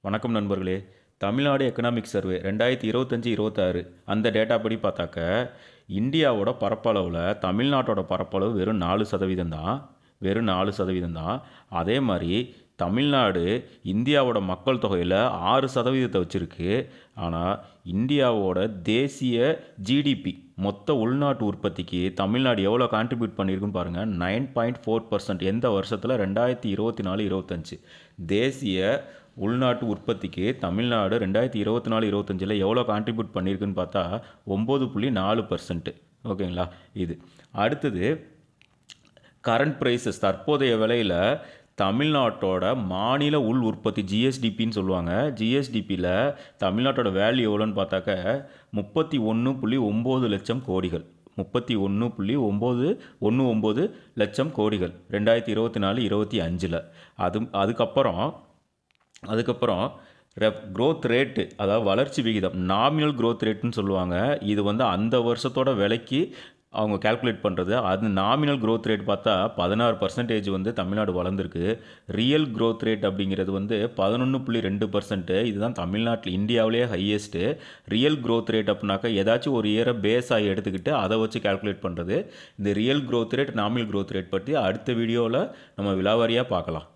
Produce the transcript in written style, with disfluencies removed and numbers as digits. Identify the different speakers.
Speaker 1: வணக்கம் நண்பர்களே. Tamil Nadu economic survey 2025-26 அந்த டேட்டா படி பார்த்தாக்க, இந்தியாவோட பரப்பளவில் தமிழ்நாட்டோட பரப்பளவு வெறும் 4% தான். வெறும் 4% தான். அதே மாதிரி தமிழ்நாடு இந்தியாவோட மக்கள் தொகையில் 6% வச்சுருக்கு. ஆனால் இந்தியாவோட தேசிய ஜிடிபி மொத்த உள்நாட்டு உற்பத்திக்கு தமிழ்நாடு எவ்வளோ கான்ட்ரிபியூட் பண்ணியிருக்குன்னு பாருங்கள். 9.4%. எந்த வருஷத்தில்? 2024-25 தேசிய உள்நாட்டு உற்பத்திக்கு தமிழ்நாடு 2024-25 எவ்வளோ கான்ட்ரிபியூட் பண்ணியிருக்குன்னு பார்த்தா 9.4%. ஓகேங்களா? இது அடுத்தது கரண்ட் ப்ரைஸஸ், தற்போதைய விலையில் தமிழ்நாட்டோட மாநில உள் உற்பத்தி ஜிஎஸ்டிபின்னு சொல்லுவாங்க. ஜிஎஸ்டிபியில் தமிழ்நாட்டோட வேல்யூ எவ்வளோன்னு பார்த்தாக்க 31.9 லட்சம் கோடிகள். 31.919 லட்சம் கோடிகள் 2024-25. அதுக்கப்புறம் க்ரோத் ரேட்டு, அதாவது வளர்ச்சி விகிதம், நாமினல் க்ரோத் ரேட்டுன்னு சொல்லுவாங்க. இது அந்த வருஷத்தோட விலைக்கு அவங்க கால்குலேட் பண்ணுறது. அது நாமினல் க்ரோத் ரேட் பார்த்தா 16% தமிழ்நாடு வளர்ந்துருக்கு. ரியல் க்ரோத் ரேட் அப்படிங்கிறது 11.2%. இதுதான் தமிழ்நாட்டில் இந்தியாவிலேயே ஹையஸ்ட்டு. ரியல் க்ரோத் ரேட் அப்படின்னாக்கா ஏதாச்சும் ஒரு இயரை பேஸாக எடுத்துக்கிட்டு அதை வச்சு கால்குலேட் பண்ணுறது. இந்த real growth rate, nominal growth rate பற்றி அடுத்த வீடியோவில் நம்ம விலாவாரியாக பார்க்கலாம்.